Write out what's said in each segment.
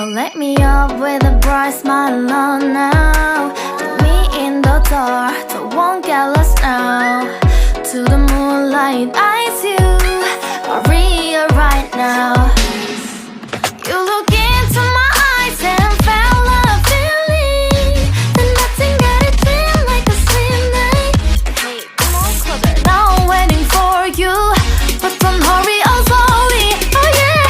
So let me up with a bright smile on now. Put me in the dark, so won't get lost now. To the moonlight, eyes you, Maria right now. You look into my eyes and felt a feeling that nothing got it feel like a slim night. Hey, come on closer, now I'm waiting for you, but don't hurry, oh slowly. Oh yeah,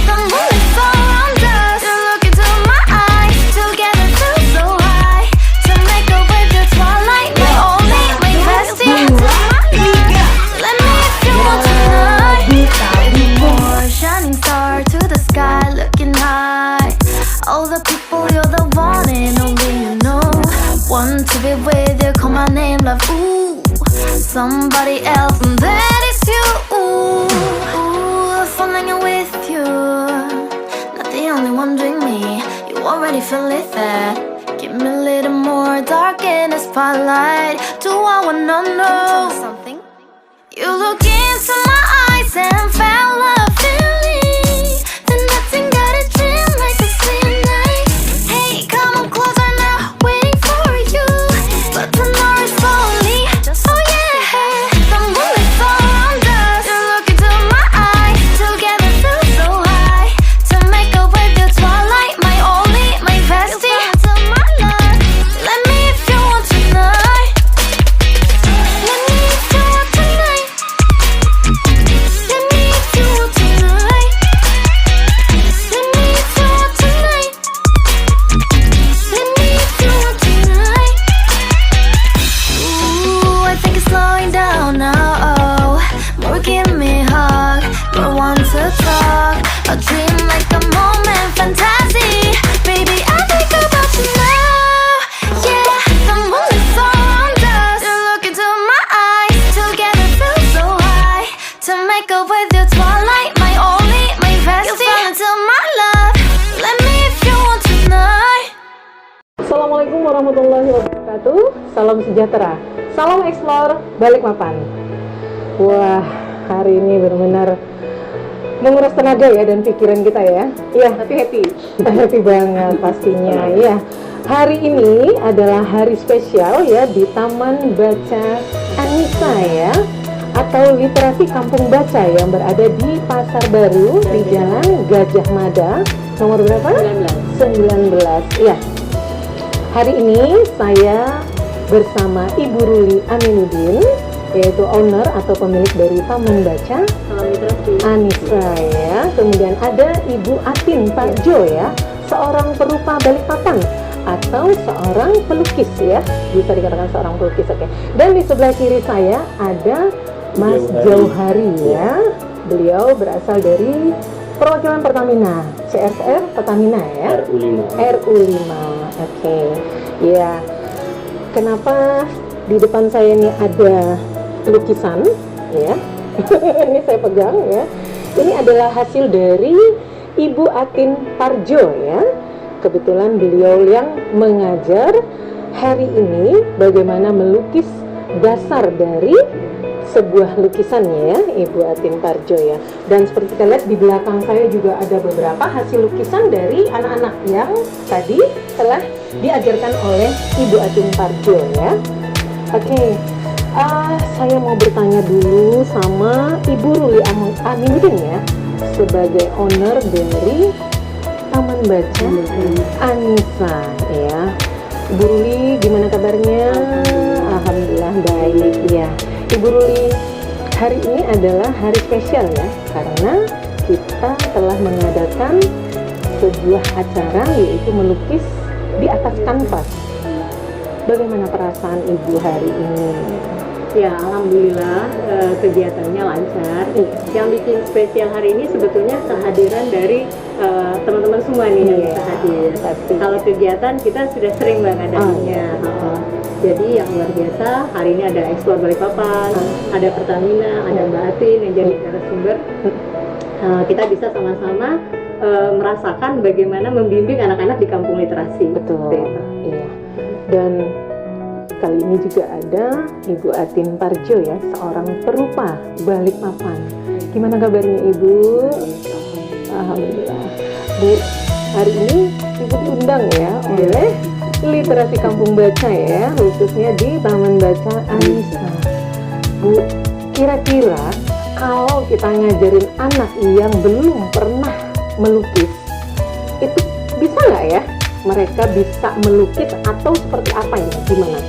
the moonlight's around us. You look into my eyes, together feel so high. To make a way the twilight, my only, my bestie. Into my life, let me if you want tonight. More shining star to the sky, looking high. All the people, you're the one and only you know. Want to be with you, call my name, love, ooh. Somebody else, and that is you, ooh. Falling in with you, not the only one doing me. You already feel it there. Give me a little more dark in the spotlight. Do I wanna know something? You look into my eyes and felt a feeling that nothing got a dream like a slim night. Hey, come on closer now, waiting for you, but tomorrow is slowly. Oh yeah, the moonlight's around us. You look into my eyes, together feel so high. To make a way the twilight, my only, my bestie. Into my life, let me if you want tonight. Let me if you want tonight. Let me if you want tonight. Let me if you want tonight. Let me if you want tonight. Ooh, I think it's slowing down now. Oh, more give me a hug, more want to talk. A dream like a moment, fantasy. Baby, I think about you now. Yeah, the moonlight's around us. You look into my eyes, together feel so high. To make up with your twilight, my only, my bestie. You fall into my love, let me if you want tonight. Assalamualaikum warahmatullahi wabarakatuh. Salam sejahtera. Salam explore Balikpapan. Wah, hari ini benar-benar menguras tenaga ya dan pikiran kita ya. Iya, tapi happy. Happy banget pastinya. Iya. Hari ini adalah hari spesial ya di Taman Baca Anissa ya, atau Literasi Kampung Baca yang berada di Pasar Baru di Jalan Gajah Mada. Nomor berapa? 19. Iya. Hari ini saya bersama Ibu Ruli Aminuddin, yaitu owner atau pemilik dari Taman Baca Anissa ya. Kemudian ada Ibu Atin Parjo ya, seorang perupa Balikpapan atau seorang pelukis ya, bisa dikatakan seorang pelukis. Oke. Dan di sebelah kiri saya ada Mas Jauhari ya. Beliau berasal dari perwakilan Pertamina, CSR Pertamina ya. RU5. Oke. Ya. Kenapa di depan saya ini ada lukisan ya? Ini saya pegang ya. Ini adalah hasil dari Ibu Atin Parjo ya. Kebetulan beliau yang mengajar hari ini bagaimana melukis dasar dari sebuah lukisannya ya, Ibu Atin Parjo ya. Dan seperti kita lihat di belakang saya juga ada beberapa hasil lukisan dari anak-anak yang tadi telah diajarkan oleh Ibu Atin Parjo ya. Oke. Saya mau bertanya dulu sama Ibu Ruli Aminuddin ya, sebagai owner dari Taman Baca Anissa ya. Ibu Ruli, gimana kabarnya? Alhamdulillah baik ya. Ibu Ruli, hari ini adalah hari spesial ya, karena kita telah mengadakan sebuah acara yaitu melukis di atas kanvas. Bagaimana perasaan Ibu hari ini? Ya, alhamdulillah kegiatannya lancar. Yang bikin spesial hari ini sebetulnya kehadiran dari teman-teman semua nih yang bisa hadir. Pasti. Kalau kegiatan kita sudah sering banget adanya. Jadi yang luar biasa, hari ini ada Explore Balikpapan, ada Pertamina, ada Mbak Atin yang jadi narasumber. Kita bisa sama-sama merasakan bagaimana membimbing anak-anak di kampung literasi. Betul. Iya. Dan kali ini juga ada Ibu Atin Parjo ya, seorang perupa Balikpapan. Gimana kabarnya Ibu? Alhamdulillah. Bu, hari ini Ibu diundang ya oleh Literasi Kampung Baca ya, khususnya di Taman Baca Anissa. Bu, kira-kira kalau kita ngajarin anak yang belum pernah melukis, itu bisa nggak ya mereka bisa melukis atau seperti apa ya? Gimana?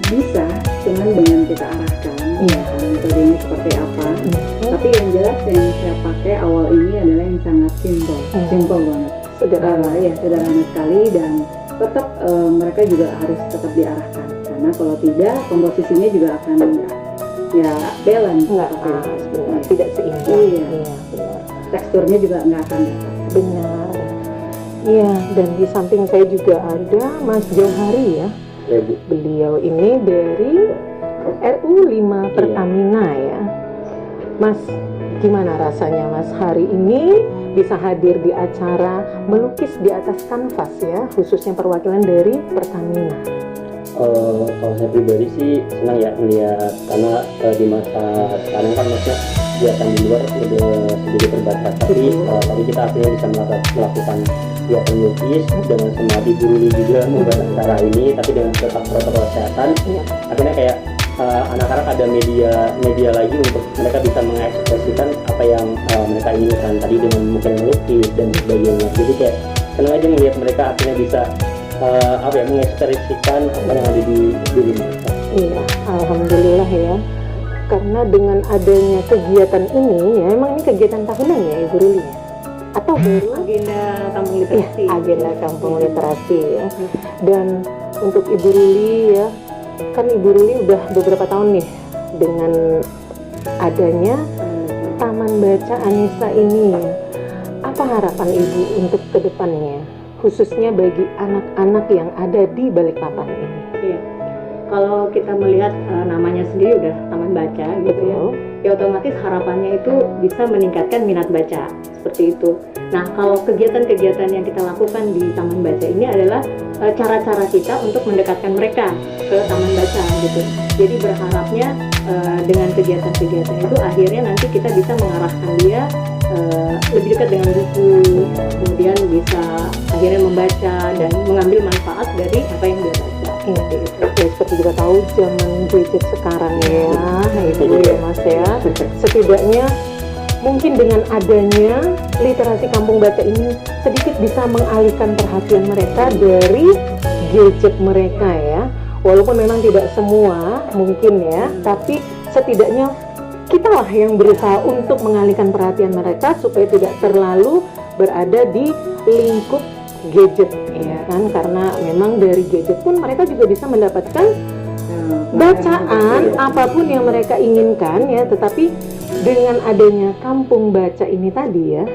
Bisa, cuman dengan kita arahkan metodenya seperti apa. Tapi yang jelas yang saya pakai awal ini adalah yang sangat simple banget, Sederhana. ya sederhana sekali, dan tetap mereka juga harus tetap diarahkan, karena kalau tidak komposisinya juga akan ya balance, Nggak pas, benar. Tidak seimbang. Iya. Benar. Teksturnya juga nggak akan dapat. Benar. Iya, dan di samping saya juga ada Mas Johari ya. Ya, Bu. Beliau ini dari RU5 Pertamina ya. Mas, gimana rasanya Mas hari ini bisa hadir di acara melukis di atas kanvas ya, khususnya perwakilan dari Pertamina? Kalau saya pribadi sih senang ya melihat, karena di masa sekarang kan maksudnya kegiatan di luar udah sedikit terbatas, tapi kita akhirnya bisa melakukan kegiatan melukis dengan semangat Ibu Ruli juga membuat acara ini, tapi dengan tetap protokol kesehatan. Akhirnya kayak anak-anak ada media lagi untuk mereka bisa mengekspresikan apa yang mereka inginkan tadi dengan mungkin melukis dan sebagainya. Jadi kayak senang aja melihat mereka akhirnya bisa mengekspresikan apa yang ada di diri mereka. Iya, alhamdulillah ya. Karena dengan adanya kegiatan ini ya, emang ini kegiatan tahunan ya Ibu Ruli ya? Atau baru? Agenda kampung Iya, literasi. agenda kampung literasi ya. Dan untuk Ibu Ruli ya, kan Ibu Ruli udah beberapa tahun nih dengan adanya Taman Baca Anissa ini. Apa harapan Ibu untuk kedepannya, khususnya bagi anak-anak yang ada di Balikpapan ini? Iya. Kalau kita melihat namanya sendiri udah Taman Baca gitu ya. Ya otomatis harapannya itu bisa meningkatkan minat baca, seperti itu. Nah, kalau kegiatan-kegiatan yang kita lakukan di Taman Baca ini adalah cara-cara kita untuk mendekatkan mereka ke Taman Baca gitu. Jadi berharapnya dengan kegiatan-kegiatan itu akhirnya nanti kita bisa mengarahkan dia lebih dekat dengan buku, kemudian bisa akhirnya membaca dan mengambil manfaat dari apa yang dia baca. Ya, seperti kita tahu zaman gadget sekarang ya, Ibu ya Mas ya. Setidaknya mungkin dengan adanya literasi kampung baca ini sedikit bisa mengalihkan perhatian mereka dari gadget mereka ya. Walaupun memang tidak semua mungkin ya, tapi setidaknya kitalah yang berusaha untuk mengalihkan perhatian mereka supaya tidak terlalu berada di lingkup gadget ya kan, karena memang dari gadget pun mereka juga bisa mendapatkan bacaan apapun yang mereka inginkan ya. Tetapi dengan adanya kampung baca ini tadi ya,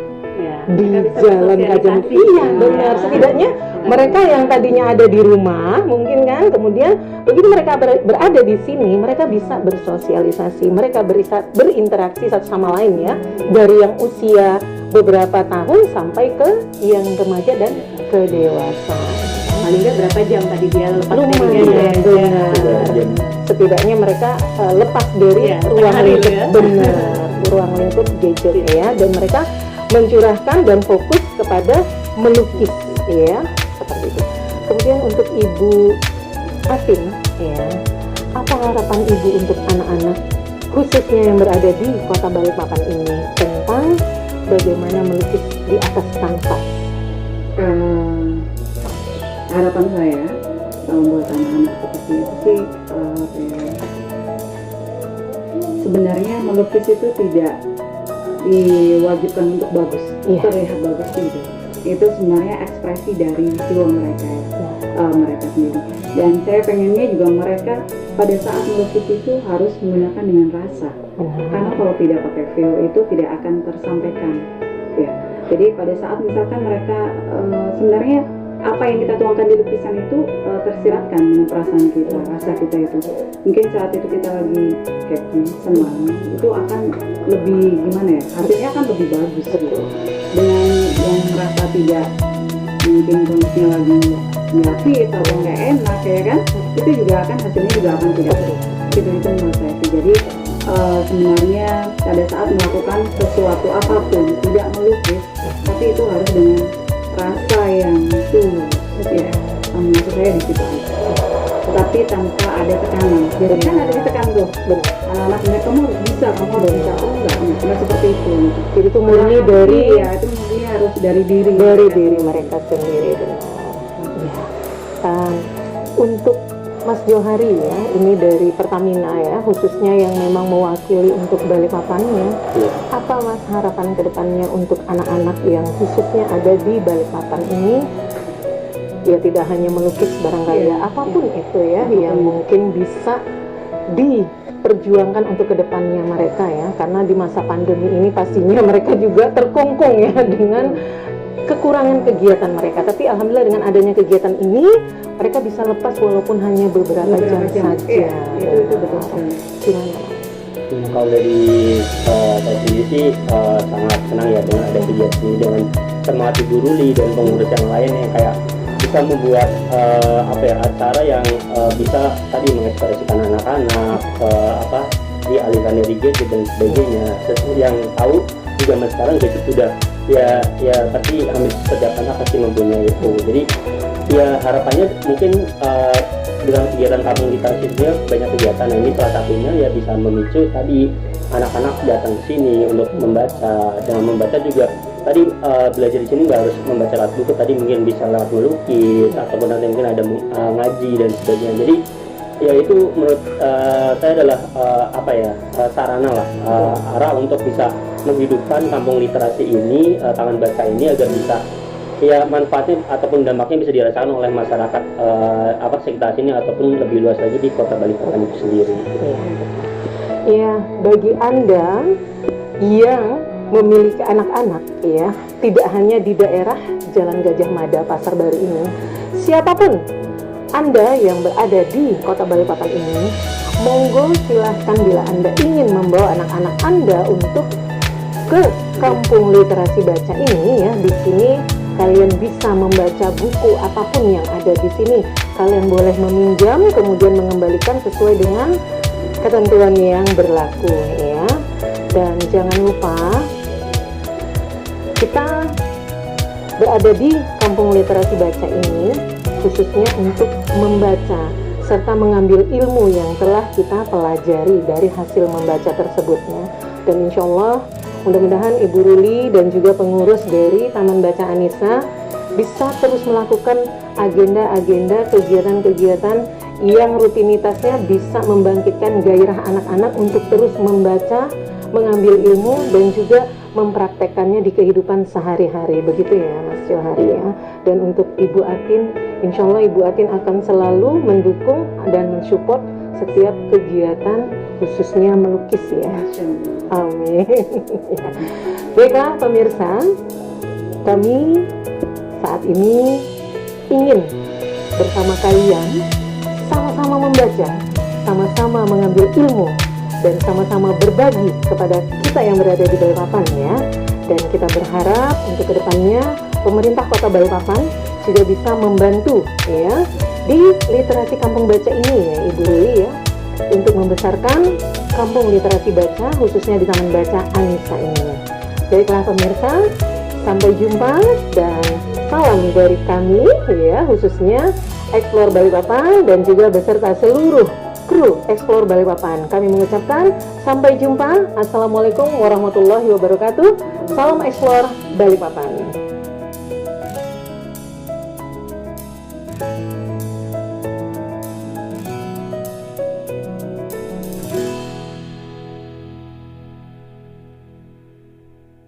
di Jalan Kajang, iya benar, setidaknya mereka yang tadinya ada di rumah mungkin kan, kemudian begitu mereka berada di sini, mereka bisa bersosialisasi, mereka bisa berinteraksi satu sama lain ya, dari yang usia beberapa tahun sampai ke yang remaja dan ke dewasa. Paling nggak berapa jam tadi dia lepas dari Lumayan, gadget. benar. Setidaknya mereka lepas dari ruang sehari lingkup, ya. benar, ruang lingkup gadget ya, dan mereka mencurahkan dan fokus kepada melukis ya, seperti itu. Kemudian untuk Ibu Atin ya, apa harapan Ibu untuk anak-anak khususnya yang berada di Kota Balikpapan ini tentang bagaimana melukis di atas kanvas? Harapan saya buat anak-anak seperti itu sih, sebenarnya melukis itu tidak diwajibkan untuk bagus, terlihat bagus gitu. Itu sebenarnya ekspresi dari jiwa mereka ya, mereka sendiri. Dan saya pengennya juga mereka pada saat melukis itu harus menggunakan dengan rasa, karena kalau tidak pakai feel itu tidak akan tersampaikan ya. Jadi pada saat misalkan mereka sebenarnya apa yang kita tuangkan di lukisan itu tersiratkan dengan perasaan kita, rasa kita itu. Mungkin saat itu kita lagi happy, senang, itu akan lebih gimana ya, hasilnya akan lebih bagus gitu. Dengan yang merasa tidak, mungkin kondisinya lagi nggak fit atau nggak enak ya kan, itu juga akan hasilnya juga akan tidak baik. Itu menurut saya sih. Jadi sebenarnya pada saat melakukan sesuatu apapun, tidak melukis, tapi itu harus dengan rasa yang tulus ya, maksud saya di situ aja. Tetapi tanpa ada tekanan. Biasanya kan ada ditekan tuh, Benar. anak mereka kamu harus bisa, kamu harus bisa, oh enggak seperti itu. Jadi itu murni dari ya, itu murni harus dari diri mereka sendiri. Benar. Ya. Untuk Mas Johari ya, ini dari Pertamina ya, khususnya yang memang mewakili untuk Balikpapannya. Iya. Apa Mas harapan kedepannya untuk anak-anak yang khususnya ada di Balikpapan ini? Ya tidak hanya melukis barangkali ya, apapun itu ya, yang mungkin bisa diperjuangkan untuk kedepannya mereka ya, karena di masa pandemi ini pastinya mereka juga terkungkung ya dengan kekurangan kegiatan mereka. Tapi alhamdulillah dengan adanya kegiatan ini mereka bisa lepas walaupun hanya beberapa jam saja. Itu betul sekali. Gimana? Kalau dari saya sendiri sih sangat senang ya dengan ada kegiatan ini, dengan semangat Ibu Ruli dan pengurus yang lain yang kayak bisa membuat acara yang bisa tadi mengekspresikan anak-anak, dialihkan dari gadget dan sebagainya. Sesuatu yang tahu di zaman sekarang gadget sudah ya pasti hampir setiap anak pasti mempunyai itu. Jadi ya harapannya mungkin dengan kegiatan kampung literasi ini banyak kegiatan. Nah, ini salah satunya ya bisa memicu tadi anak-anak datang ke sini untuk membaca. Dengan membaca juga tadi belajar di sini nggak harus membaca lewat buku, tadi mungkin bisa lewat melukis ataupun nanti mungkin ada ngaji dan sebagainya. Jadi ya itu menurut saya adalah sarana lah, arah untuk bisa menghidupkan kampung literasi ini, taman baca ini agar bisa ya manfaatnya ataupun dampaknya bisa dirasakan oleh masyarakat sekitar sini ataupun lebih luas lagi di kota Balikpapan itu sendiri. Ya, bagi Anda yang memiliki anak-anak ya, tidak hanya di daerah Jalan Gajah Mada Pasar Baru ini, siapapun Anda yang berada di kota Balikpapan ini, monggo silahkan bila Anda ingin membawa anak-anak Anda untuk ke kampung literasi baca ini ya. Di sini kalian bisa membaca buku apapun yang ada di sini. Kalian boleh meminjam kemudian mengembalikan sesuai dengan ketentuan yang berlaku ya. Dan jangan lupa kita berada di kampung literasi baca ini khususnya untuk membaca serta mengambil ilmu yang telah kita pelajari dari hasil membaca tersebutnya. Dan insya Allah mudah-mudahan Ibu Ruli dan juga pengurus dari Taman Baca Anissa bisa terus melakukan agenda-agenda kegiatan-kegiatan yang rutinitasnya bisa membangkitkan gairah anak-anak untuk terus membaca, mengambil ilmu dan juga mempraktekkannya di kehidupan sehari-hari. Begitu ya Mas Johari ya. Dan untuk Ibu Atin, insya Allah Ibu Atin akan selalu mendukung dan mensupport setiap kegiatan khususnya melukis ya. Amin. Baiklah pemirsa, kami saat ini ingin bersama kalian sama-sama membaca, sama-sama mengambil ilmu, dan sama-sama berbagi kepada kita yang berada di Balikpapan ya. Dan kita berharap untuk kedepannya pemerintah Kota Balikpapan juga bisa membantu ya di literasi kampung baca ini ya Ibu Ruli ya, untuk membesarkan kampung literasi baca khususnya di Taman Baca Anissa ini. Baiklah pemirsa, sampai jumpa dan salam dari kami ya, khususnya Explore Balikpapan dan juga beserta seluruh kru Explore Balikpapan. Kami mengucapkan sampai jumpa. Assalamualaikum warahmatullahi wabarakatuh. Salam Explore Balikpapan.